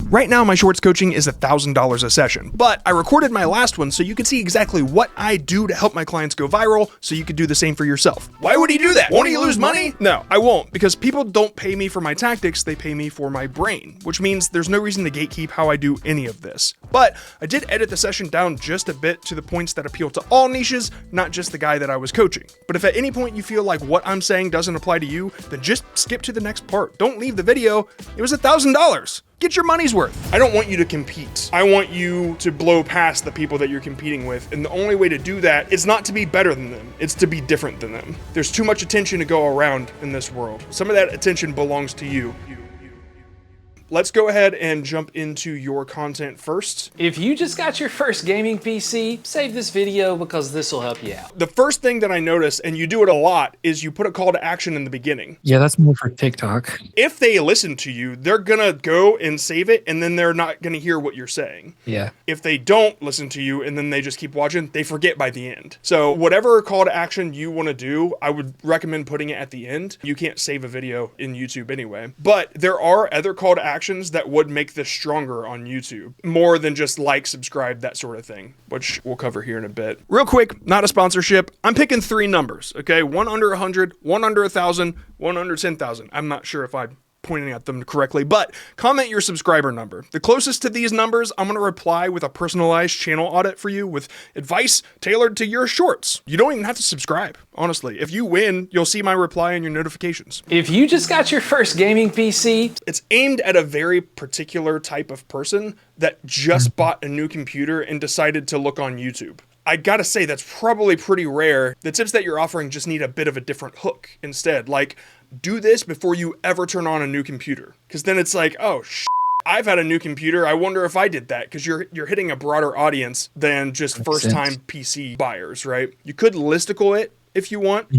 Right now, my shorts coaching is $1,000 a session, but I recorded my last one so you could see exactly what I do to help my clients go viral so you could do the same for yourself. Why would he do that? Won't he lose money? No, I won't, because people don't pay me for my tactics, they pay me for my brain, which means there's no reason to gatekeep how I do any of this. But I did edit the session down just a bit to the points that appeal to all niches, not just the guy that I was coaching. But if at any point you feel like what I'm saying doesn't apply to you, then just skip to the next part. Don't leave the video. It was $1,000. Get your money's worth. I don't want you to compete. I want you to blow past the people that you're competing with. And the only way to do that is not to be better than them. It's to be different than them. There's too much attention to go around in this world. Some of that attention belongs to you. Let's go ahead and jump into your content first. If you just got your first gaming PC, save this video because this will help you out. The first thing that I notice, and you do it a lot, is you put a call to action in the beginning. Yeah, that's more for TikTok. If they listen to you, they're gonna go and save it, and then they're not gonna hear what you're saying. Yeah. If they don't listen to you and then they just keep watching, they forget by the end. So whatever call to action you wanna do, I would recommend putting it at the end. You can't save a video in YouTube anyway. But there are other call to actions that would make this stronger on YouTube, more than just like, subscribe, that sort of thing, which we'll cover here in a bit. Real quick, not a sponsorship. I'm picking 3 numbers, okay? One under 100, one under 1,000, one under 10,000. I'm not sure if I'm pointing at them correctly, but comment your subscriber number. The closest to these numbers, I'm going to reply with a personalized channel audit for you with advice tailored to your shorts. You don't even have to subscribe, honestly. If you win, you'll see my reply in your notifications. If you just got your first gaming PC, it's aimed at a very particular type of person that just bought a new computer and decided to look on YouTube. I gotta say, that's probably pretty rare. The tips that you're offering just need a bit of a different hook instead. Like, do this before you ever turn on a new computer. Because then it's like, oh, I've had a new computer. I wonder if I did that. Because you're hitting a broader audience than just first-time PC buyers, right? You could listicle it if you want.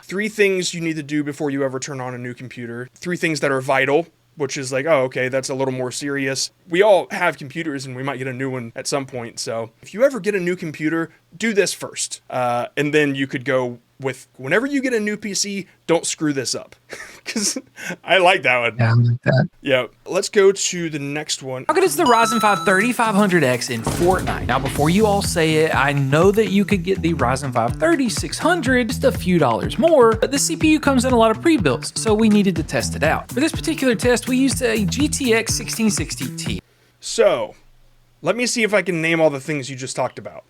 3 things you need to do before you ever turn on a new computer. 3 things that are vital, which is like, oh, okay, that's a little more serious. We all have computers and we might get a new one at some point. So if you ever get a new computer, do this first. And then you could go with, whenever you get a new PC, don't screw this up. Because I like that one. Yeah, I like that. Yeah. Let's go to the next one. how good is the Ryzen 5 3500X in Fortnite? Now, before you all say it, I know that you could get the Ryzen 5 3600 just a few dollars more, but the CPU comes in a lot of pre-builts, so we needed to test it out. For this particular test, we used a GTX 1660 Ti. So let me see if I can name all the things you just talked about.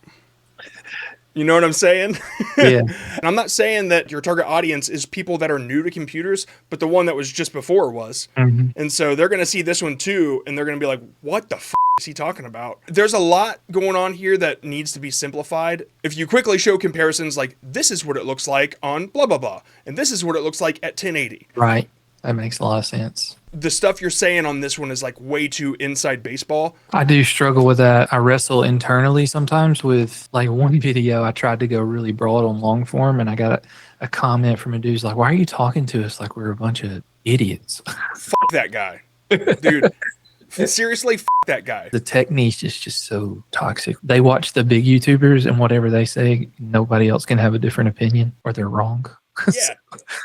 You know what I'm saying? Yeah. And I'm not saying that your target audience is people that are new to computers, but the one that was just before was. And so they're going to see this one too, and they're going to be like, what the f is he talking about? There's a lot going on here that needs to be simplified. If you quickly show comparisons like, this is what it looks like on blah, blah, blah, and this is what it looks like at 1080. Right. That makes a lot of sense. The stuff you're saying on this one is like way too inside baseball. I do struggle with that. I wrestle internally sometimes with, like, one video I tried to go really broad on long form, and I got a comment from a dude's like, why are you talking to us like we're a bunch of idiots? Fuck that guy. Dude, seriously, fuck that guy. The tech niche is just so toxic. They watch the big YouTubers, and whatever they say, nobody else can have a different opinion, or they're wrong. Yeah.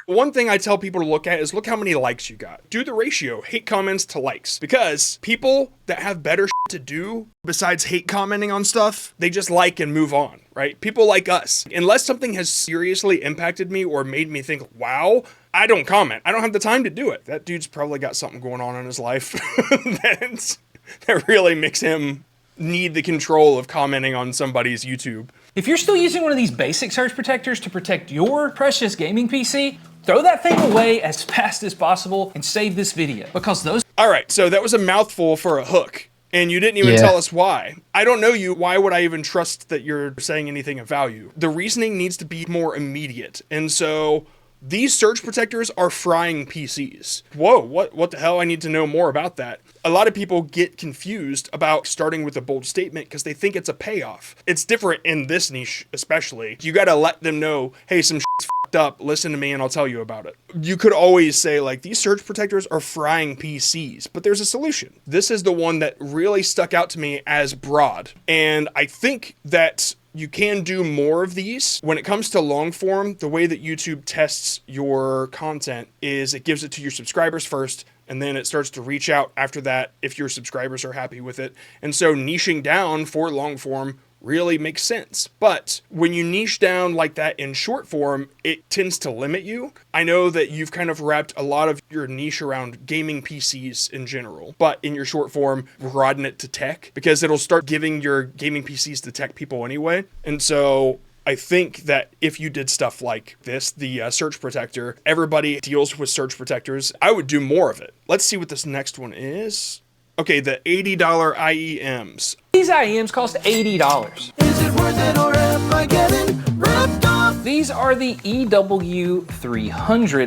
One thing I tell people to look at is look how many likes you got. Do the ratio, hate comments to likes. Because people that have better shit to do besides hate commenting on stuff, they just like and move on, right? People like us. Unless something has seriously impacted me or made me think, wow, I don't comment. I don't have the time to do it. That dude's probably got something going on in his life that really makes him need the control of commenting on somebody's YouTube. If you're still using one of these basic surge protectors to protect your precious gaming PC, throw that thing away as fast as possible and save this video, because those... All right, so that was a mouthful for a hook, and you didn't even tell us why. I don't know you. Why would I even trust that you're saying anything of value? The reasoning needs to be more immediate, and so these surge protectors are frying PCs. Whoa, what the hell? I need to know more about that. A lot of people get confused about starting with a bold statement because they think it's a payoff. It's different in this niche, especially. You got to let them know, hey, some shit's fucked up. Listen to me and I'll tell you about it. You could always say, like, these surge protectors are frying PCs, but there's a solution. This is the one that really stuck out to me as broad. And I think that you can do more of these. When it comes to long form, the way that YouTube tests your content is it gives it to your subscribers first, and then it starts to reach out after that if your subscribers are happy with it. And so niching down for long form really makes sense. But when you niche down like that in short form, it tends to limit you. I know that you've kind of wrapped a lot of your niche around gaming PCs in general, but in your short form, broaden it to tech, because it'll start giving your gaming PCs to tech people anyway. And so I think that if you did stuff like this, the surge protector, everybody deals with surge protectors. I would do more of it. Let's see what this next one is. Okay, the $80 IEMs. These IEMs cost $80. Is it worth it or am I getting ripped off? These are the EW300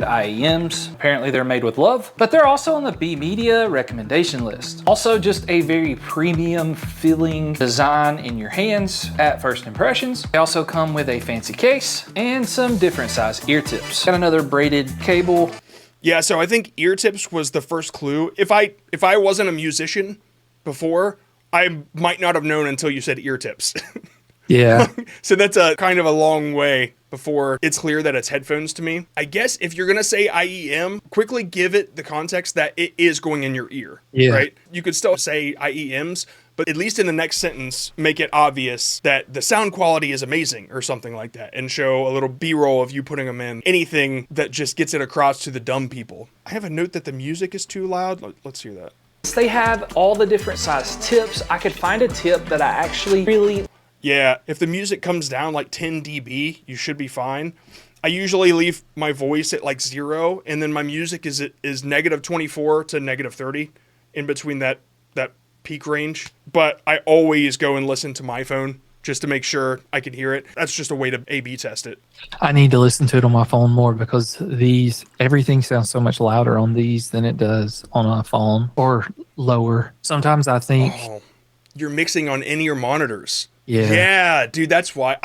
IEMs. Apparently they're made with love, but they're also on the B Media recommendation list. Also just a very premium feeling design in your hands at first impressions. They also come with a fancy case and some different size ear tips. Got another braided cable. Yeah, so I think ear tips was the first clue. If I wasn't a musician before, I might not have known until you said ear tips. Yeah. So that's a kind of a long way before it's clear that it's headphones to me. I guess if you're going to say IEM, quickly give it the context that it is going in your ear, right? You could still say IEMs, but at least in the next sentence, make it obvious that the sound quality is amazing or something like that, and show a little B-roll of you putting them in. Anything that just gets it across to the dumb people. I have a note that the music is too loud. Let's hear that. They have all the different size tips. I could find a tip that I actually really... Yeah, if the music comes down like 10 dB, you should be fine. I usually leave my voice at like 0, and then my music is negative 24 to negative 30 in between that peak range. But I always go and listen to my phone just to make sure I can hear it. That's just a way to A/B test it. I need to listen to it on my phone more, because everything sounds so much louder on these than it does on a phone, or lower. Sometimes I think... Oh, you're mixing on in-ear monitors. Yeah. Yeah, dude, that's why.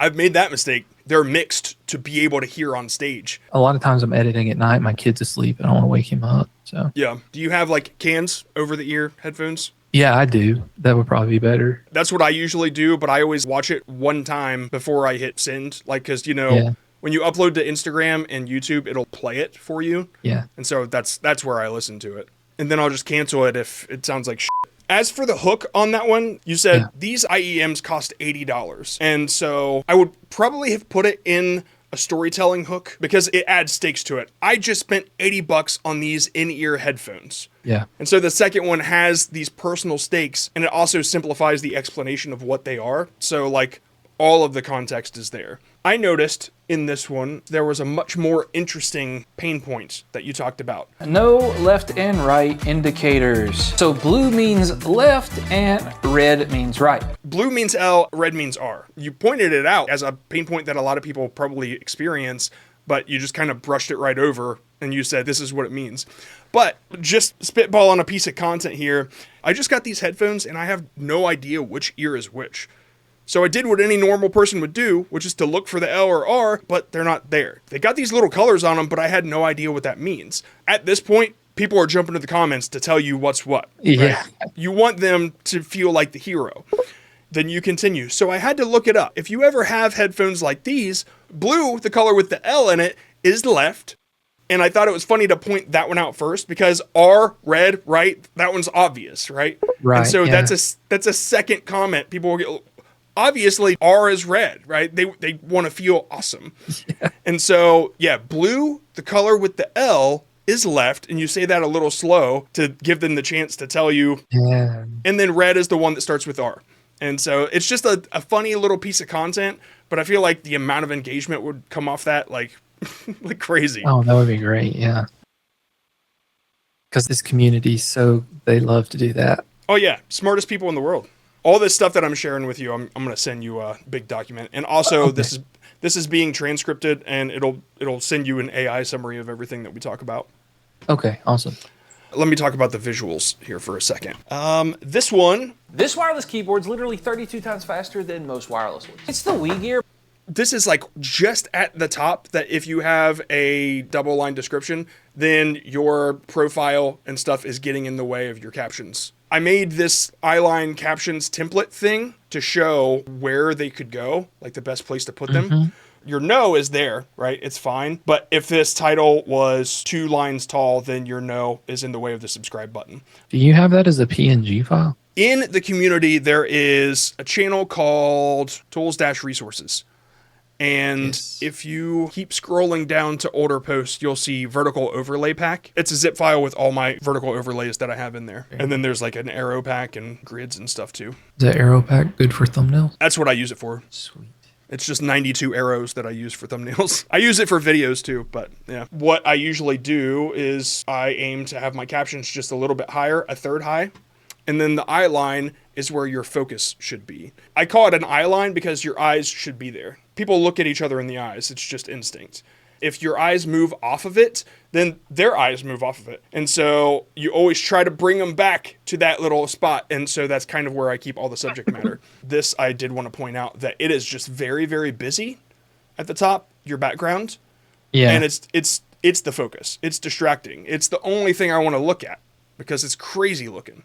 I've made that mistake. They're mixed to be able to hear on stage. A lot of times I'm editing at night, my kid's asleep, and I want to wake him up. So Yeah. Do you have like cans over the ear headphones? yeah, I do. That would probably be better. That's what I usually do, but I always watch it one time before I hit send. Like, because, Yeah. when you upload to Instagram and YouTube, it'll play it for you. Yeah. And so that's where I listen to it. And then I'll just cancel it if it sounds like shit. As for the hook on that one, you said these IEMs cost $80. And so I would probably have put it in a storytelling hook because it adds stakes to it. I just spent $80 on these in-ear headphones. Yeah. And so the second one has these personal stakes, and it also simplifies the explanation of what they are. So like all of the context is there. I noticed in this one, there was a much more interesting pain point that you talked about. No left and right indicators. So blue means left and red means right. Blue means L, red means R. You pointed it out as a pain point that a lot of people probably experience, but you just kind of brushed it right over and you said, this is what it means. But just spitball on a piece of content here. I just got these headphones and I have no idea which ear is which. So I did what any normal person would do, which is to look for the L or R, but they're not there. They got these little colors on them, but I had no idea what that means. At this point, people are jumping to the comments to tell you what's what. Yeah. Right? You want them to feel like the hero. Then you continue. So I had to look it up. If you ever have headphones like these, blue, the color with the L in it, is left. And I thought it was funny to point that one out first because R, red, right, that one's obvious, right? Right. And so that's a second comment. People will get... Obviously, R is red, right? They want to feel awesome. Yeah. And so, yeah, blue, the color with the L, is left. And you say that a little slow to give them the chance to tell you. Yeah. And then red is the one that starts with R. And so it's just a funny little piece of content. But I feel like the amount of engagement would come off that like, like crazy. Oh, that would be great. Yeah. Because this community, they love to do that. Oh, yeah. Smartest people in the world. All this stuff that I'm sharing with you, I'm going to send you a big document. And also, okay. This is being transcripted, and it'll send you an AI summary of everything that we talk about. Okay, awesome. Let me talk about the visuals here for a second. This wireless keyboard's literally 32 times faster than most wireless ones. It's the Wii Gear. This is like just at the top that if you have a double line description, then your profile and stuff is getting in the way of your captions. I made this eyeline captions template thing to show where they could go, like the best place to put them. your no is there, right? It's fine. But if this title was 2 lines tall, then your no is in the way of the subscribe button. Do you have that as a PNG file? In the community, there is a channel called Tools-Resources. And Yes. if you keep scrolling down to older posts, you'll see vertical overlay pack. It's a zip file with all my vertical overlays that I have in there. And then there's like an arrow pack and grids and stuff too. Is that arrow pack good for thumbnails? That's what I use it for. Sweet. It's just 92 arrows that I use for thumbnails. I use it for videos too, but yeah. What I usually do is I aim to have my captions just a little bit higher, a third high. And then the eye line is where your focus should be. I call it an eye line because your eyes should be there. People look at each other in the eyes. It's just instinct. If your eyes move off of it, then their eyes move off of it. And so you always try to bring them back to that little spot. And so that's kind of where I keep all the subject matter. This, I did want to point out that it is just very, very busy at the top, your background. Yeah. And it's the focus. It's distracting. It's the only thing I want to look at because it's crazy looking.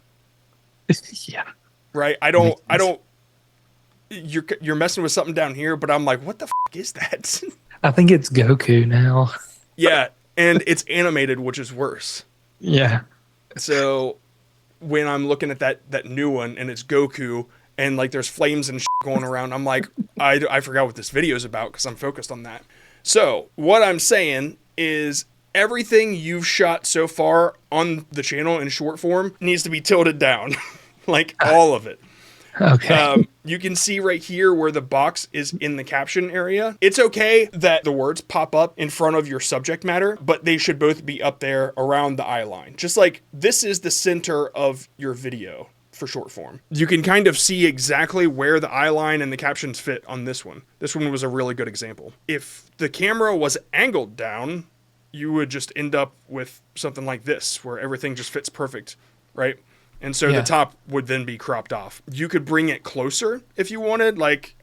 Yeah. Right? You're messing with something down here, but I'm like, what the f is that? I think it's Goku now. Yeah, and it's animated, which is worse. Yeah. So when I'm looking at that new one and it's Goku and like there's flames and shit going around, I'm like, I forgot what this video is about because I'm focused on that. So what I'm saying is everything you've shot so far on the channel in short form needs to be tilted down, like all of it. Okay. You can see right here where the box is in the caption area. It's okay that the words pop up in front of your subject matter, but they should both be up there around the eye line. Just like this is the center of your video for short form. You can kind of see exactly where the eye line and the captions fit on this one. This one was a really good example. If the camera was angled down, you would just end up with something like this, where everything just fits perfect, right? And so the top would then be cropped off. You could bring it closer if you wanted. Like,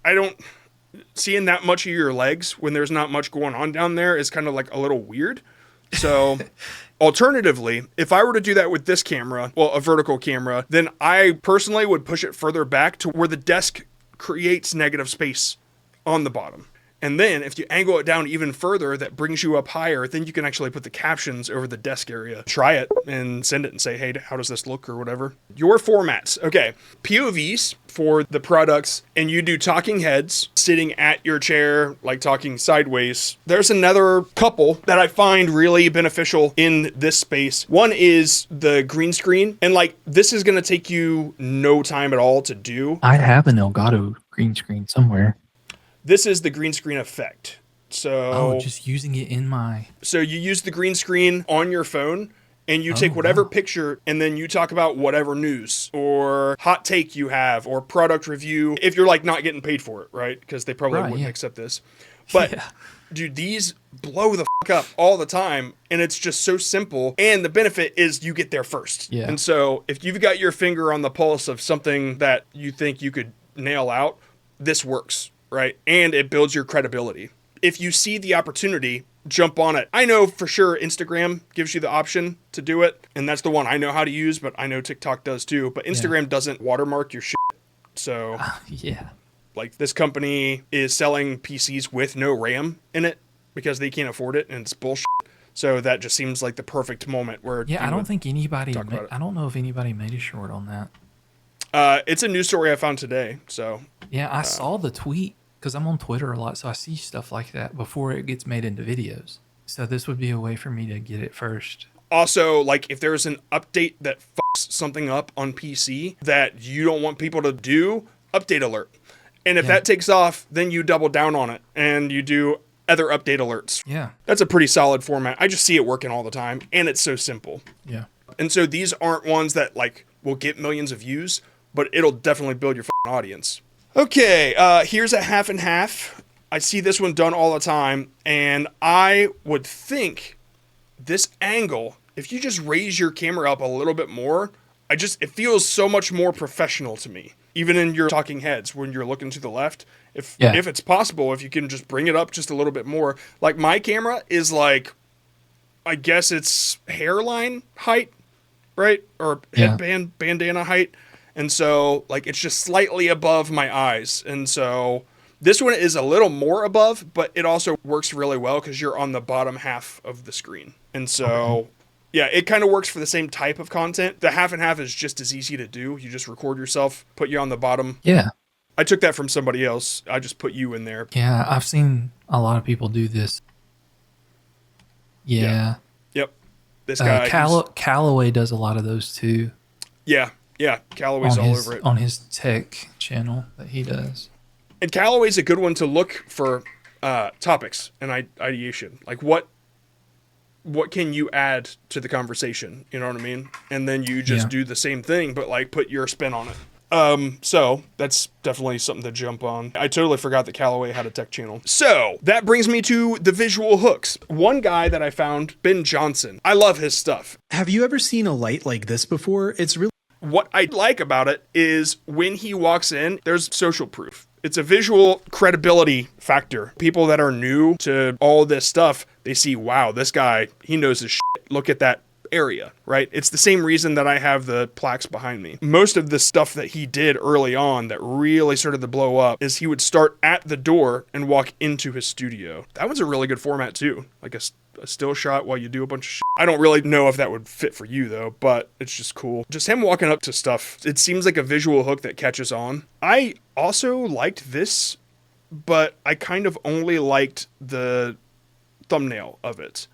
seeing that much of your legs when there's not much going on down there is kind of like a little weird. So alternatively, if I were to do that with this camera, well, a vertical camera, then I personally would push it further back to where the desk creates negative space on the bottom. And then if you angle it down even further, that brings you up higher, then you can actually put the captions over the desk area. Try it and send it and say, hey, how does this look or whatever. Your formats. Okay. POVs for the products, and you do talking heads sitting at your chair, like talking sideways. There's another couple that I find really beneficial in this space. One is the green screen. And like, this is going to take you no time at all to do. I have an Elgato green screen somewhere. This is the green screen effect. So, just using it in my... So you use the green screen on your phone and you take whatever picture and then you talk about whatever news or hot take you have or product review if you're like not getting paid for it, right? Because they probably wouldn't accept this. But dude, these blow the fuck up all the time and it's just so simple. And the benefit is you get there first. Yeah. And so if you've got your finger on the pulse of something that you think you could nail out, this works. Right? And it builds your credibility. If you see the opportunity, jump on it. I know for sure Instagram gives you the option to do it. And that's the one I know how to use, but I know TikTok does too. But Instagram doesn't watermark your shit. So like this company is selling PCs with no RAM in it because they can't afford it and it's bullshit. So that just seems like the perfect moment where I don't think anybody I don't know if anybody made a short on that. It's a news story I found today. So yeah, I saw the tweet because I'm on Twitter a lot, so I see stuff like that before it gets made into videos. So this would be a way for me to get it first. Also, like if there's an update that fucks something up on PC that you don't want people to do, update alert. And if that takes off, then you double down on it and you do other update alerts. Yeah. That's a pretty solid format. I just see it working all the time and it's so simple. Yeah. And so these aren't ones that like will get millions of views, but it'll definitely build your audience. Okay, here's a half and half. I see this one done all the time, and I would think this angle, if you just raise your camera up a little bit more, it feels so much more professional to me. Even in your talking heads, when you're looking to the left, if it's possible, if you can just bring it up just a little bit more. Like my camera is like, I guess it's hairline height, right? Or bandana height. And so, like, it's just slightly above my eyes. And so This one is a little more above, but it also works really well because you're on the bottom half of the screen. And so, yeah, it kind of works for the same type of content. The half and half is just as easy to do. You just record yourself, put you on the bottom. Yeah. I took that from somebody else. I just put you in there. Yeah, I've seen a lot of people do this. Yeah. Yep. This guy. Callaway does a lot of those too. Yeah. Callaway's all over it. On his tech channel that he does. And Callaway's a good one to look for topics and ideation. Like what can you add to the conversation? You know what I mean? And then you just do the same thing, but like put your spin on it. So that's definitely something to jump on. I totally forgot that Callaway had a tech channel. So that brings me to the visual hooks. One guy that I found, Ben Johnson. I love his stuff. Have you ever seen a light like this before? It's really... What I like about it is when he walks in, there's social proof. It's a visual credibility factor. People that are new to all this stuff, they see, wow, this guy, he knows his shit. Look at that area, right? It's the same reason that I have the plaques behind me. Most of the stuff that he did early on that really started to blow up is he would start at the door and walk into his studio. That was a really good format too. Like a still shot while you do a bunch of shit. I don't really know if that would fit for you though, but it's just cool. Just him walking up to stuff. It seems like a visual hook that catches on. I also liked this, but I kind of only liked the thumbnail of it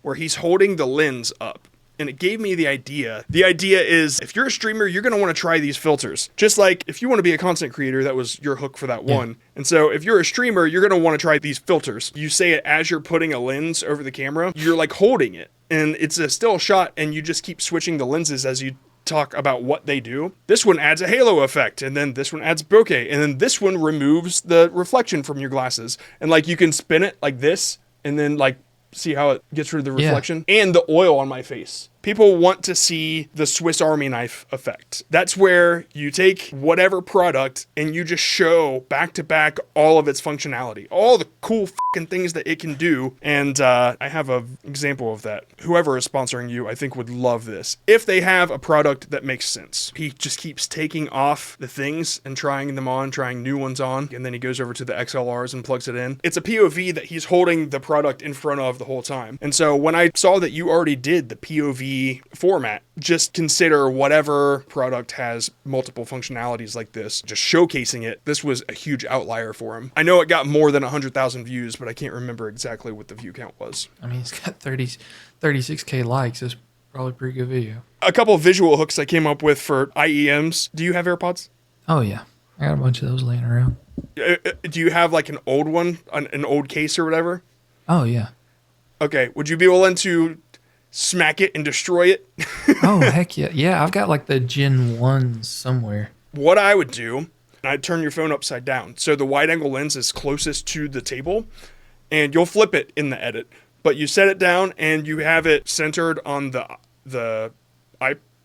where he's holding the lens up. And it gave me the idea. The idea is if you're a streamer, you're going to want to try these filters. Just like if you want to be a content creator, that was your hook for that one. And so if you're a streamer, you're going to want to try these filters. You say it as you're putting a lens over the camera. You're like holding it. And it's a still shot and you just keep switching the lenses as you talk about what they do. This one adds a halo effect, and then this one adds bokeh, and then this one removes the reflection from your glasses. And like you can spin it like this and then like see how it gets rid of the reflection and the oil on my face. People want to see the Swiss Army knife effect. That's where you take whatever product and you just show back to back all of its functionality, all the cool fucking things that it can do. And I have an example of that. Whoever is sponsoring you, I think would love this. If they have a product that makes sense, he just keeps taking off the things and trying them on, trying new ones on. And then he goes over to the XLRs and plugs it in. It's a POV that he's holding the product in front of the whole time. And so when I saw that you already did the POV format, just consider whatever product has multiple functionalities like this, just showcasing it. This was a huge outlier for him. I know it got more than 100,000 views, but I can't remember exactly what the view count was. I mean, it's got 36K likes. It's probably a pretty good video. A couple of visual hooks I came up with for IEMs. Do you have AirPods? Oh, yeah. I got a bunch of those laying around. Do you have like an old one, an old case or whatever? Oh, yeah. Okay. Would you be willing to smack it and destroy it? Oh, heck yeah. Yeah, I've got like the Gen 1 somewhere. What I would do, I'd turn your phone upside down. So the wide angle lens is closest to the table and you'll flip it in the edit, but you set it down and you have it centered on the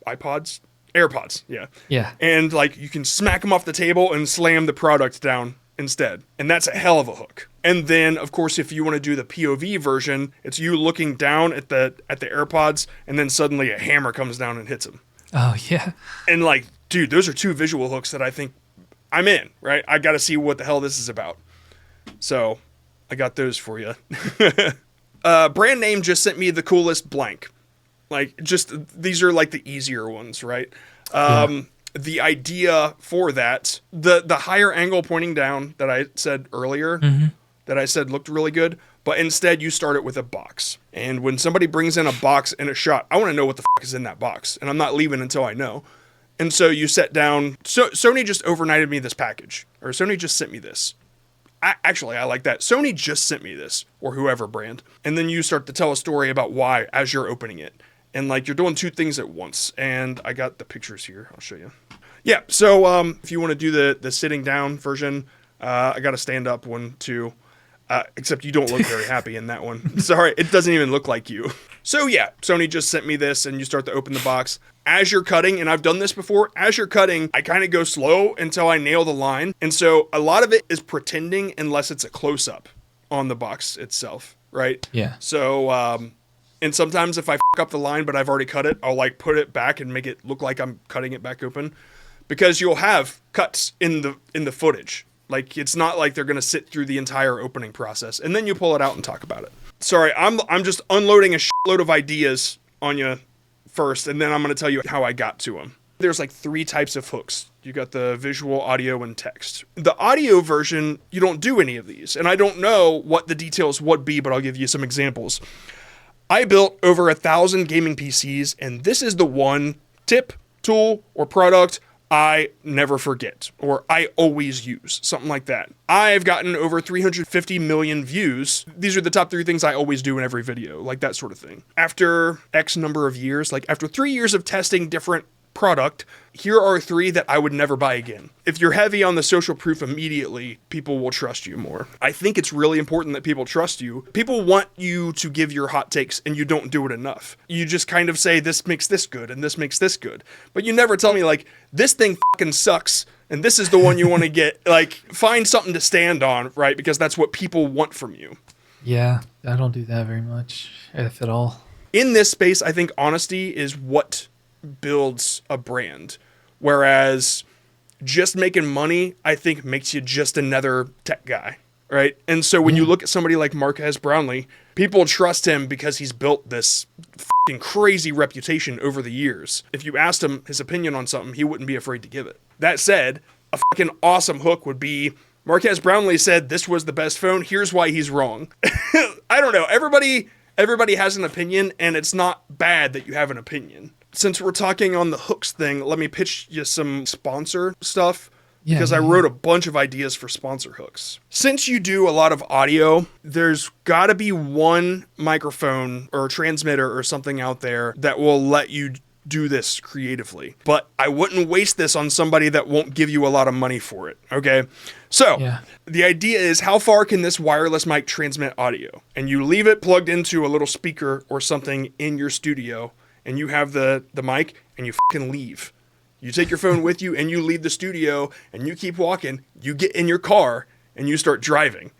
iPods, AirPods. Yeah. Yeah. And like you can smack them off the table and slam the product down instead. And that's a hell of a hook. And then of course, if you want to do the POV version, it's you looking down at the AirPods and then suddenly a hammer comes down and hits them. Oh yeah. And like, dude, those are two visual hooks that I think I'm in, right? I got to see what the hell this is about. So I got those for you. Brand name just sent me the coolest blank. Like just, these are like the easier ones, right? The idea for that, the higher angle pointing down that I said earlier, that I said looked really good, but instead you start it with a box. And when somebody brings in a box in a shot, I want to know what the fuck is in that box. And I'm not leaving until I know. And so you set down, so Sony just overnighted me this package, or Sony just sent me this. Actually, I like that. Sony just sent me this, or whoever brand. And then you start to tell a story about why as you're opening it. And like you're doing two things at once. And I got the pictures here. I'll show you. Yeah, so if you want to do the sitting down version, I got a stand up one too. Except you don't look very happy in that one. Sorry, it doesn't even look like you. So yeah, Sony just sent me this and you start to open the box. As you're cutting, and I've done this before, as you're cutting, I kind of go slow until I nail the line. And so a lot of it is pretending unless it's a close-up on the box itself, right? Yeah. So, and sometimes if I fuck up the line, but I've already cut it, I'll like put it back and make it look like I'm cutting it back open. Because you'll have cuts in the footage. Like, it's not like they're going to sit through the entire opening process and then you pull it out and talk about it. Sorry, I'm just unloading a shitload of ideas on you first, and then I'm going to tell you how I got to them. There's like 3 types of hooks. You got the visual, audio, and text. The audio version, you don't do any of these, and I don't know what the details would be, but I'll give you some examples. I built over 1,000 gaming PCs, and this is the one tip, tool, or product I never forget, or I always use, something like that. I've gotten over 350 million views. These are the top 3 things I always do in every video, like that sort of thing. After X number of years, like after 3 years of testing different product, here are 3 that I would never buy again. If you're heavy on the social proof immediately, people will trust you more. I think it's really important that people trust you. People want you to give your hot takes, and you don't do it enough. You just kind of say, this makes this good, and this makes this good. But you never tell me, like, this thing fucking sucks, and this is the one you want to get. Like, find something to stand on, right? Because that's what people want from you. Yeah, I don't do that very much, if at all. In this space, I think honesty is what builds a brand, whereas just making money, I think, makes you just another tech guy, right? And so when you look at somebody like Marques Brownlee, people trust him because he's built this fucking crazy reputation over the years. If you asked him his opinion on something, he wouldn't be afraid to give it. That said, a fucking awesome hook would be, Marques Brownlee said this was the best phone, here's why he's wrong. I don't know, everybody has an opinion, and it's not bad that you have an opinion. Since we're talking on the hooks thing, let me pitch you some sponsor stuff, because I wrote a bunch of ideas for sponsor hooks. Since you do a lot of audio, there's got to be one microphone or transmitter or something out there that will let you do this creatively. But I wouldn't waste this on somebody that won't give you a lot of money for it, okay? So, the idea is, how far can this wireless mic transmit audio? And you leave it plugged into a little speaker or something in your studio, and you have the mic, and you fucking leave. You take your phone with you, and you leave the studio, and you keep walking. You get in your car, and you start driving.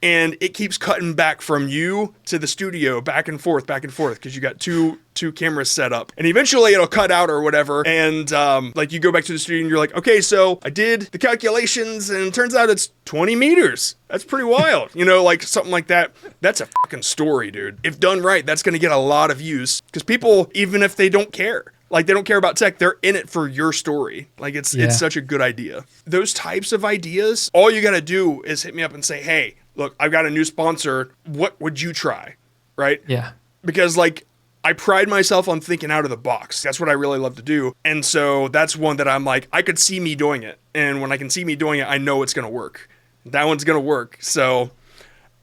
And it keeps cutting back from you to the studio, back and forth, because you got two cameras set up. And eventually it'll cut out or whatever, and like you go back to the studio and you're like, okay, so I did the calculations, and it turns out it's 20 meters. That's pretty wild. You know, like something like that. That's a fucking story, dude. If done right, that's gonna get a lot of views, because people, even if they don't care, like they don't care about tech, they're in it for your story. Like it's such a good idea. Those types of ideas, all you gotta do is hit me up and say, hey, look, I've got a new sponsor. What would you try? Right? Yeah. Because like, I pride myself on thinking out of the box. That's what I really love to do. And so that's one that I'm like, I could see me doing it. And when I can see me doing it, I know it's going to work. That one's going to work. So,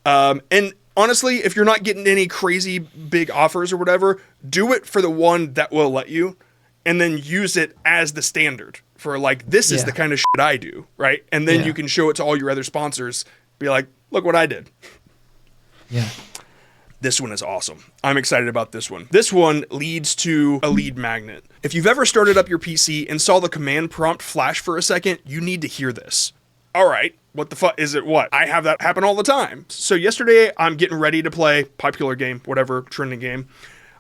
and honestly, if you're not getting any crazy big offers or whatever, do it for the one that will let you, and then use it as the standard for like, this is the kind of shit I do. Right? And then you can show it to all your other sponsors. Be like, look what I did. Yeah. This one is awesome. I'm excited about this one. This one leads to a lead magnet. If you've ever started up your PC and saw the command prompt flash for a second, you need to hear this. All right, what the fuck is it? What? I have that happen all the time. So yesterday, I'm getting ready to play popular game, whatever, trending game.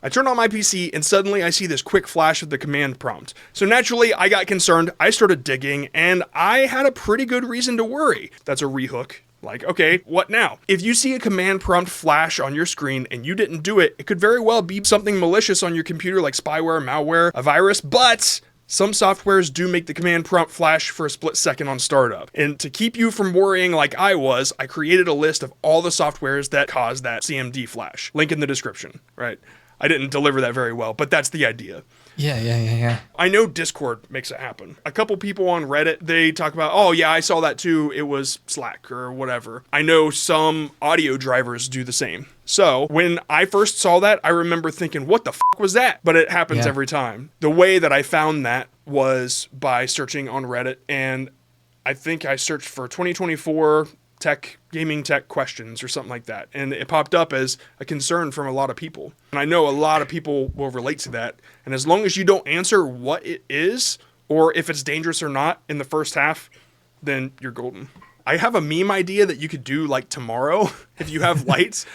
I turn on my PC and suddenly I see this quick flash of the command prompt. So naturally, I got concerned. I started digging, and I had a pretty good reason to worry. That's a rehook. Like, okay, what now? If you see a command prompt flash on your screen and you didn't do it, it could very well be something malicious on your computer, like spyware, malware, a virus, but some softwares do make the command prompt flash for a split second on startup. And to keep you from worrying like I was, I created a list of all the softwares that cause that CMD flash. Link in the description, right? I didn't deliver that very well, but that's the idea. Yeah. I know Discord makes it happen. A couple people on Reddit, they talk about, oh yeah, I saw that too. It was Slack or whatever. I know some audio drivers do the same. So when I first saw that, I remember thinking, what the fuck was that? But it happens every time. The way that I found that was by searching on Reddit, and I think I searched for 2024 gaming tech questions or something like that. And it popped up as a concern from a lot of people. And I know a lot of people will relate to that. And as long as you don't answer what it is, or if it's dangerous or not in the first half, then you're golden. I have a meme idea that you could do like tomorrow if you have lights.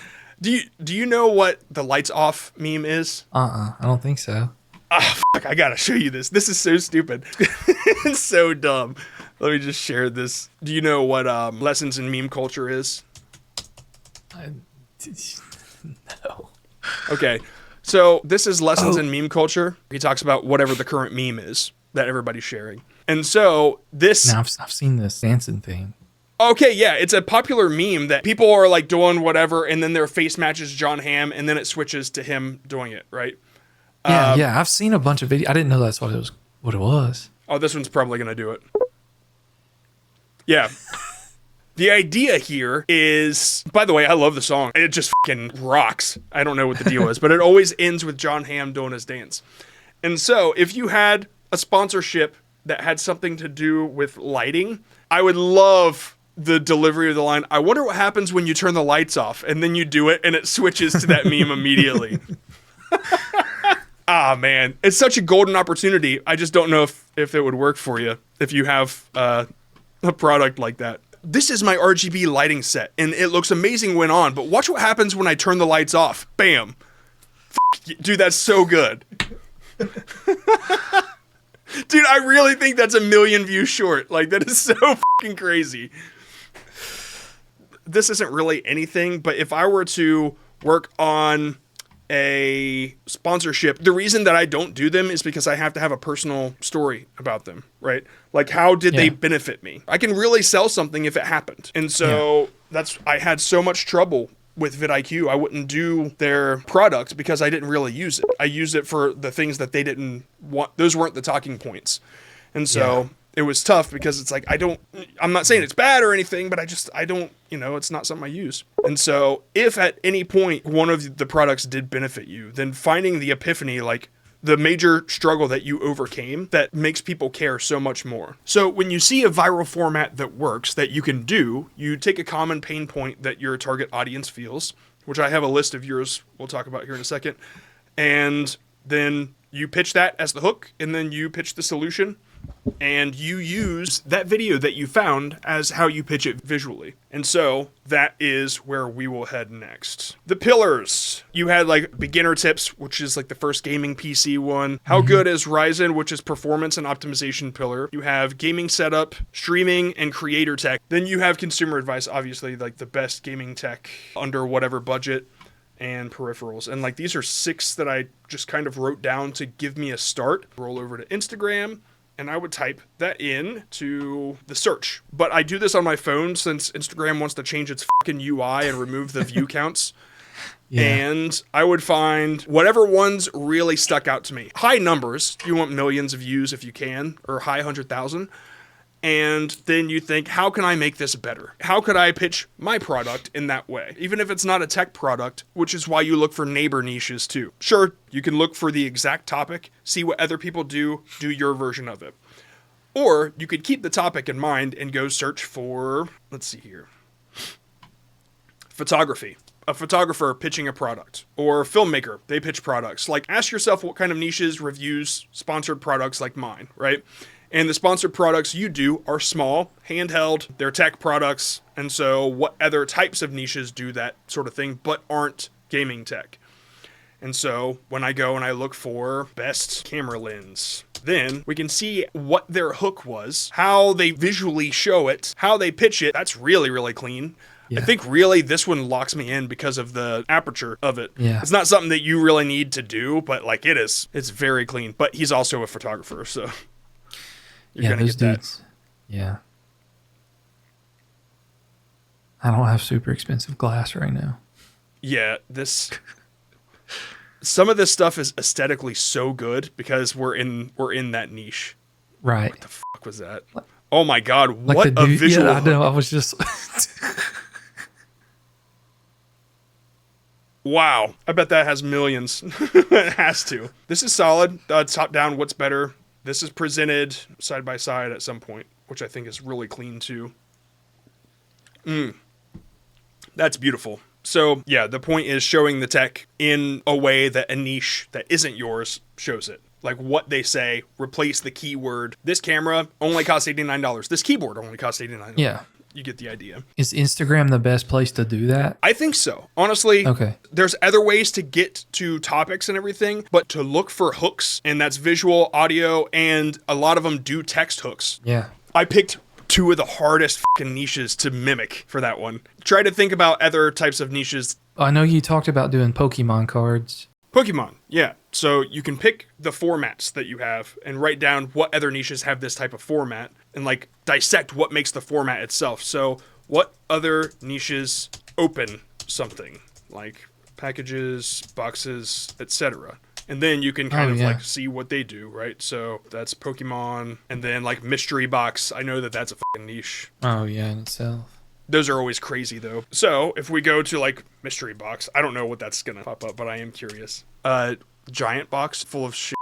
Do you know what the lights off meme is? I don't think so. Ah, fuck, I gotta show you this. This is so stupid. It's so dumb. Let me just share this. Do you know what lessons in meme culture is? No. Okay. So this is lessons in meme culture. He talks about whatever the current meme is that everybody's sharing. And so this... Now, I've seen this dancing thing. Okay, yeah, it's a popular meme that people are like doing whatever, and then their face matches John Hamm, and then it switches to him doing it, right? Yeah, I've seen a bunch of videos. I didn't know that's what it was. Oh, this one's probably going to do it. Yeah. The idea here is, by the way, I love the song. It just fucking rocks. I don't know what the deal is, but it always ends with John Hamm doing his dance. And so if you had a sponsorship that had something to do with lighting, I would love the delivery of the line, I wonder what happens when you turn the lights off, and then you do it and it switches to that meme immediately. Ah, man, it's such a golden opportunity. I just don't know if it would work for you if you have a product like that. This is my RGB lighting set, and it looks amazing when on, but watch what happens when I turn the lights off. Bam. Dude, that's so good. Dude, I really think that's a million views short. Like, that is so fucking crazy. This isn't really anything, but if I were to work on a sponsorship, the reason that I don't do them is because I have to have a personal story about them, right? Like, how did they benefit me? I can really sell something if it happened. And so I had so much trouble with vidIQ. I wouldn't do their product because I didn't really use it. I used it for the things that they didn't want. Those weren't the talking points. And so it was tough because it's like, I'm not saying it's bad or anything, but I don't, it's not something I use. And so if at any point one of the products did benefit you, then finding the epiphany, like the major struggle that you overcame that makes people care so much more. So when you see a viral format that works, that you can do, you take a common pain point that your target audience feels, which I have a list of yours we'll talk about here in a second. And then you pitch that as the hook, and then you pitch the solution, and you use that video that you found as how you pitch it visually. And so that is where we will head next. The pillars. You had like beginner tips, which is like the first gaming PC one. How good is Ryzen, which is performance and optimization pillar. You have gaming setup, streaming, and creator tech. Then you have consumer advice, obviously like the best gaming tech under whatever budget, and peripherals. And like these are 6 that I just kind of wrote down to give me a start. Roll over to Instagram, and I would type that in to the search. But I do this on my phone since Instagram wants to change its fucking UI and remove the view counts. And I would find whatever ones really stuck out to me. High numbers. You want millions of views if you can, or high 100,000. And then you think, how can I make this better? How could I pitch my product in that way? Even if it's not a tech product, which is why you look for neighbor niches too. Sure, you can look for the exact topic, see what other people do your version of it. Or you could keep the topic in mind and go search for, let's see here, photography. A photographer pitching a product, or a filmmaker, they pitch products. Like, ask yourself what kind of niches reviews sponsored products like mine, right? And the sponsored products you do are small, handheld, they're tech products. And so what other types of niches do that sort of thing, but aren't gaming tech? And so when I go and I look for best camera lens, then we can see what their hook was, how they visually show it, how they pitch it. That's really, really clean. I think really this one locks me in because of the aperture of it. It's not something that you really need to do, but like it's very clean. But he's also a photographer, so you're gonna get that. Yeah. I don't have super expensive glass right now. Yeah, some of this stuff is aesthetically so good because we're in that niche. Right. What the fuck was that? Oh my god, like what a visual. Yeah, I know. I was just Wow. I bet that has millions. It has to. This is solid. Top down, what's better? This is presented side by side at some point, which I think is really clean too. That's beautiful. So yeah, the point is showing the tech in a way that a niche that isn't yours shows it. Like what they say, replace the keyword. This camera only costs $89. This keyboard only costs $89. Yeah. You get the idea. Is Instagram the best place to do that? I think so. Honestly, okay. There's other ways to get to topics and everything, but to look for hooks, and that's visual, audio, and a lot of them do text hooks. Yeah. I picked two of the hardest fucking niches to mimic for that one. Try to think about other types of niches. I know you talked about doing Pokemon cards. Pokemon, yeah. So you can pick the formats that you have and write down what other niches have this type of format and like dissect what makes the format itself. So what other niches open something like packages, boxes, etc. And then you can kind of like see what they do, right? So that's Pokemon, and then like mystery box. I know that that's a fucking niche. Oh yeah, in itself. Those are always crazy though. So if we go to like mystery box, I don't know what that's gonna pop up, but I am curious. Giant box full of shit.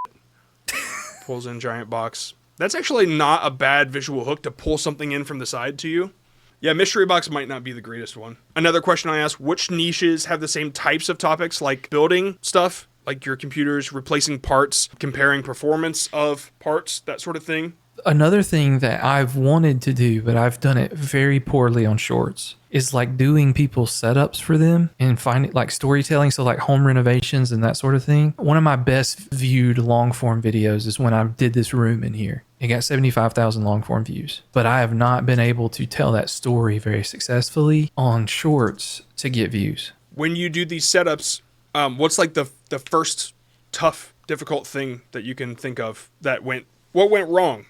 Pulls in giant box. That's actually not a bad visual hook to pull something in from the side to you. Yeah, mystery box might not be the greatest one. Another question I asked, which niches have the same types of topics like building stuff, like your computers, replacing parts, comparing performance of parts, that sort of thing? Another thing that I've wanted to do, but I've done it very poorly on shorts, is like doing people's setups for them and finding like storytelling. So like home renovations and that sort of thing. One of my best viewed long form videos is when I did this room in here. It got 75,000 long form views, but I have not been able to tell that story very successfully on shorts to get views. When you do these setups, what's like the first tough, difficult thing that you can think of that what went wrong?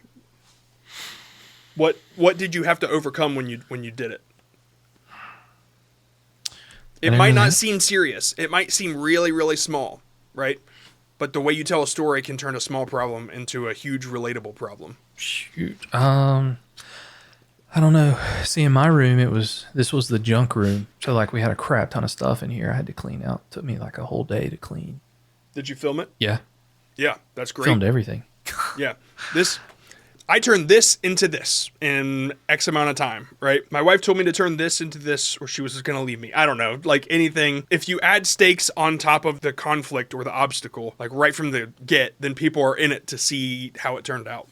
What did you have to overcome when you did it? It might not seem serious. It might seem really, really small, right? But the way you tell a story can turn a small problem into a huge relatable problem. Shoot. I don't know. See, in my room, this was the junk room. So like we had a crap ton of stuff in here I had to clean out. It took me like a whole day to clean. Did you film it? Yeah. Yeah, that's great. Filmed everything. Yeah. I turned this into this in X amount of time, right? My wife told me to turn this into this, or she was just going to leave me. I don't know. Like anything, if you add stakes on top of the conflict or the obstacle, like right from the get, then people are in it to see how it turned out.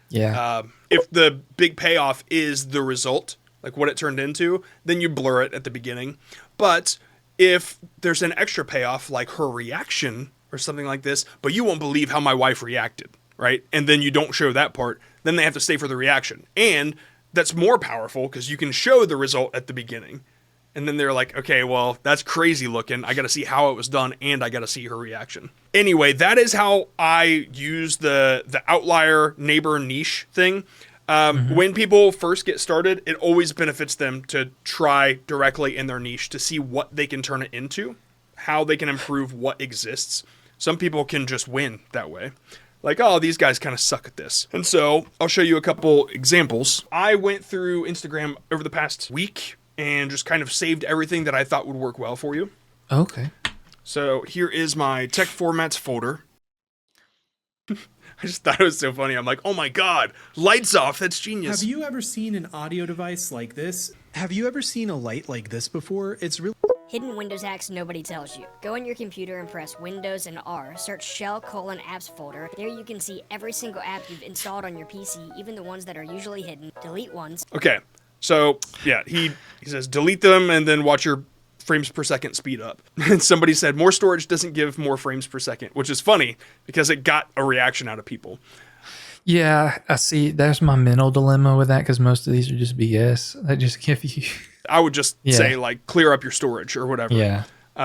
Yeah. If the big payoff is the result, like what it turned into, then you blur it at the beginning. But if there's an extra payoff, like her reaction or something like this, but you won't believe how my wife reacted, right? And then you don't show that part, then they have to stay for the reaction. And that's more powerful because you can show the result at the beginning. And then they're like, okay, well, that's crazy looking. I got to see how it was done, and I got to see her reaction. Anyway, that is how I use the outlier neighbor niche thing. When people first get started, it always benefits them to try directly in their niche to see what they can turn it into, how they can improve what exists. Some people can just win that way. Like, oh, these guys kind of suck at this. And so I'll show you a couple examples. I went through Instagram over the past week and just kind of saved everything that I thought would work well for you. Okay. So here is my tech formats folder. I just thought it was so funny. I'm like, oh my God, lights off. That's genius. Have you ever seen an audio device like this? Have you ever seen a light like this before? It's really... Hidden Windows hacks nobody tells you. Go on your computer and press Windows and R, search shell:/apps folder. There you can see every single app you've installed on your PC, even the ones that are usually hidden. Delete ones. Okay, so yeah, he says delete them and then watch your frames per second speed up. And somebody said more storage doesn't give more frames per second, which is funny because it got a reaction out of people. Yeah, I see. There's my mental dilemma with that because most of these are just BS. That just give you... I would just say like clear up your storage or whatever. Yeah.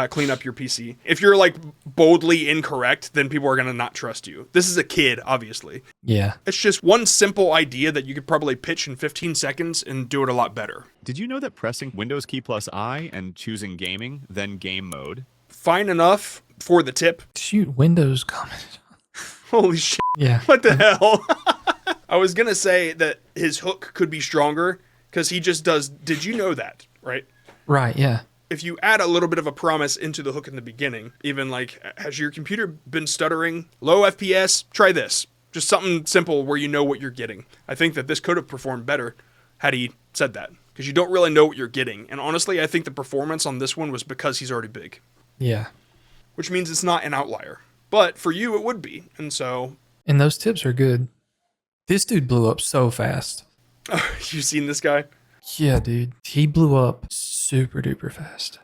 Clean up your PC. If you're like boldly incorrect, then people are going to not trust you. This is a kid, obviously. Yeah. It's just one simple idea that you could probably pitch in 15 seconds and do it a lot better. Did you know that pressing Windows key plus I and choosing gaming, then game mode? Fine enough for the tip. Shoot, Windows commented. Holy shit. Yeah. What the hell? I was going to say that his hook could be stronger because he just does, did you know that, right? Right, yeah. If you add a little bit of a promise into the hook in the beginning, even like, has your computer been stuttering? Low FPS? Try this. Just something simple where you know what you're getting. I think that this could have performed better had he said that because you don't really know what you're getting. And honestly, I think the performance on this one was because he's already big. Yeah. Which means it's not an outlier. But for you, it would be. And so... And those tips are good. This dude blew up so fast. You seen this guy? Yeah, dude. He blew up super duper fast.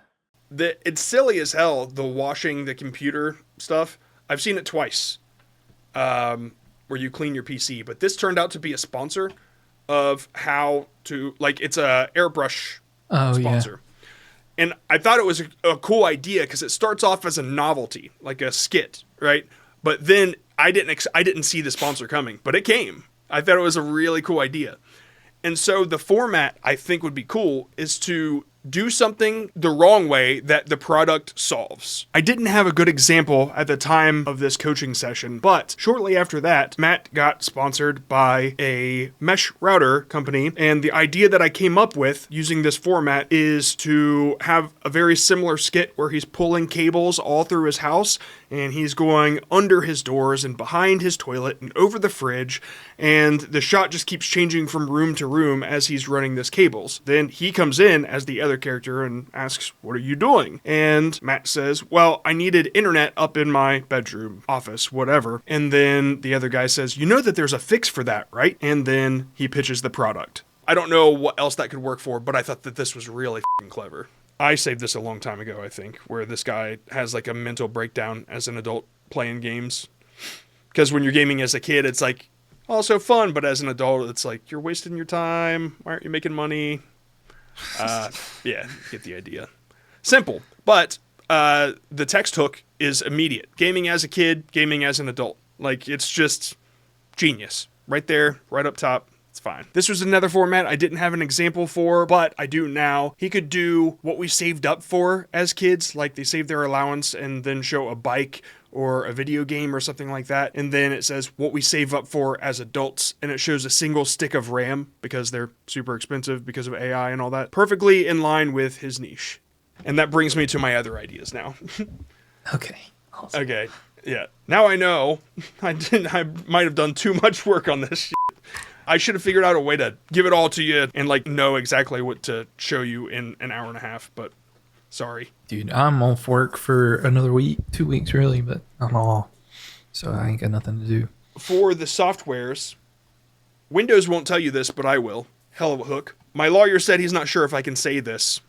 It's silly as hell, the washing the computer stuff. I've seen it twice, where you clean your PC. But this turned out to be a sponsor. of how to, like, it's a airbrush Oh, sponsor. And I thought it was a cool idea because it starts off as a novelty, like a skit, right? But then I didn't see the sponsor coming, but it came. I thought it was a really cool idea. And so the format I think would be cool is to do something the wrong way that the product solves. I didn't have a good example at the time of this coaching session, but shortly after that, Matt got sponsored by a mesh router company, and the idea that I came up with using this format is to have a very similar skit where he's pulling cables all through his house, and he's going under his doors and behind his toilet and over the fridge, and the shot just keeps changing from room to room as he's running this cables. Then he comes in as the other character and asks, "What are you doing?" And Matt says, "Well, I needed internet up in my bedroom, office, whatever." And then the other guy says, "You know that there's a fix for that, right?" And then he pitches the product. I don't know what else that could work for, but I thought that this was really f***ing clever. I saved this a long time ago, I think, where this guy has like a mental breakdown as an adult playing games. Because when you're gaming as a kid, it's like, also fun, but as an adult, it's like, you're wasting your time. Why aren't you making money? Yeah, get the idea. Simple, but the text hook is immediate. Gaming as a kid, gaming as an adult. Like, it's just genius. Right there, right up top. It's fine. This was another format I didn't have an example for, but I do now. He could do what we saved up for as kids, like they save their allowance and then show a bike or a video game or something like that. And then it says what we save up for as adults, and it shows a single stick of RAM because they're super expensive because of AI and all that. Perfectly in line with his niche. And that brings me to my other ideas now. Okay. Awesome. Okay. Yeah. Now I know I might have done too much work on this shit. I should have figured out a way to give it all to you and like know exactly what to show you in an hour and a half, but sorry. Dude, I'm off work for another week, 2 weeks really, but I'm off. So I ain't got nothing to do. For the softwares, Windows won't tell you this, but I will. Hell of a hook. My lawyer said he's not sure if I can say this.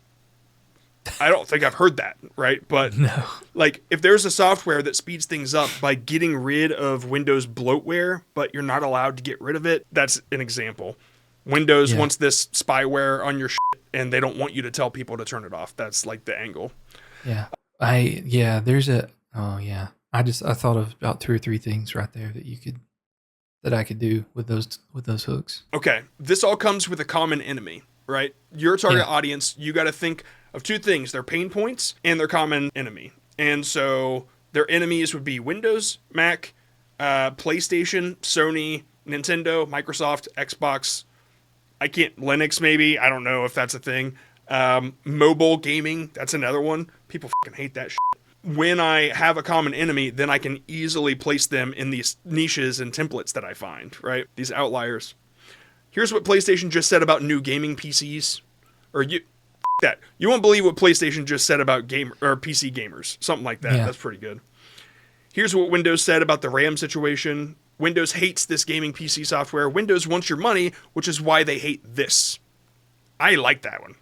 I don't think I've heard that, right? But No. like, if there's a software that speeds things up by getting rid of Windows bloatware, but you're not allowed to get rid of it, that's an example. Windows wants this spyware on your shit, and they don't want you to tell people to turn it off. That's like the angle. Yeah. There's a, oh yeah. I thought of about 2 or 3 things right there that I could do with those hooks. Okay, this all comes with a common enemy, right? Your target audience, you got to think of 2 things: their pain points and their common enemy. And so their enemies would be Windows, Mac, PlayStation, Sony, Nintendo, Microsoft, Xbox. Linux maybe. I don't know if that's a thing. Mobile gaming, that's another one. People fucking hate that shit. When I have a common enemy, then I can easily place them in these niches and templates that I find, right? These outliers. Here's what PlayStation just said about new gaming PCs. You won't believe what PlayStation just said about PC gamers. Something like that. Yeah. That's pretty good. Here's what Windows said about the RAM situation. Windows hates this gaming PC software. Windows wants your money, which is why they hate this. I like that one.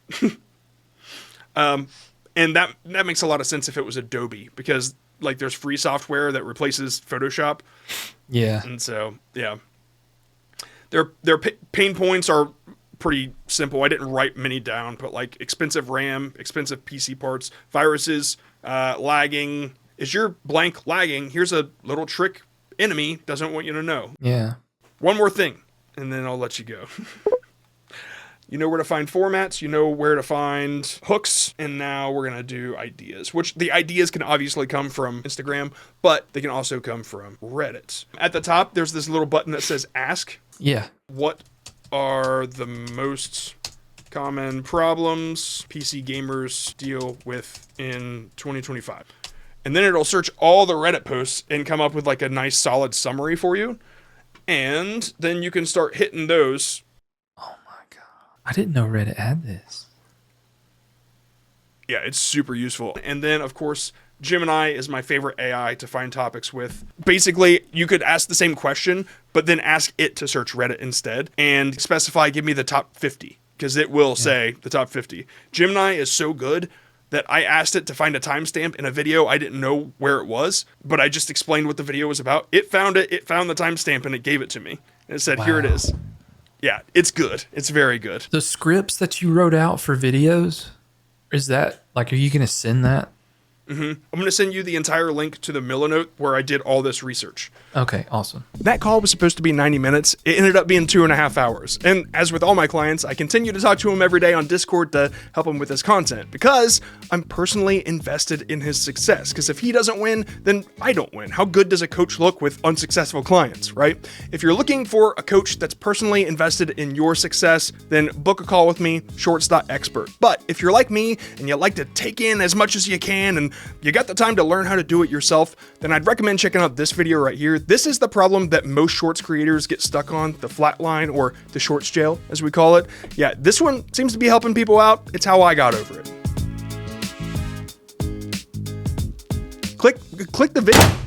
And that makes a lot of sense if it was Adobe, because like there's free software that replaces Photoshop. Yeah. And so, yeah. Their pain points are pretty simple. I didn't write many down, but like expensive RAM, expensive PC parts, viruses, lagging. Is your blank lagging? Here's a little trick enemy doesn't want you to know. Yeah. One more thing, and then I'll let you go. You know where to find formats, you know where to find hooks, and now we're going to do ideas, which the ideas can obviously come from Instagram, but they can also come from Reddit. At the top, there's this little button that says ask. Yeah. What are the most common problems PC gamers deal with in 2025? And then it'll search all the Reddit posts and come up with like a nice solid summary for you. And then you can start hitting those. Oh my God. I didn't know Reddit had this. Yeah, it's super useful. And then, of course, Gemini is my favorite AI to find topics with. Basically, you could ask the same question, but then ask it to search Reddit instead and specify, give me the top 50, because it will say the top 50. Gemini is so good that I asked it to find a timestamp in a video. I didn't know where it was, but I just explained what the video was about. It found it, it found the timestamp, and it gave it to me. And it said, here it is. Yeah, it's good. It's very good. The scripts that you wrote out for videos, is that like, are you going to send that? I'm going to send you the entire link to the Milanote where I did all this research. Okay, awesome. That call was supposed to be 90 minutes. It ended up being 2.5 hours. And as with all my clients, I continue to talk to him every day on Discord to help him with his content because I'm personally invested in his success. Because if he doesn't win, then I don't win. How good does a coach look with unsuccessful clients, right? If you're looking for a coach that's personally invested in your success, then book a call with me, shorts.expert. But if you're like me and you like to take in as much as you can and you got the time to learn how to do it yourself, then I'd recommend checking out this video right here. This is the problem that most shorts creators get stuck on, the flat line or the shorts jail, as we call it. Yeah, this one seems to be helping people out. It's how I got over it. Click the video.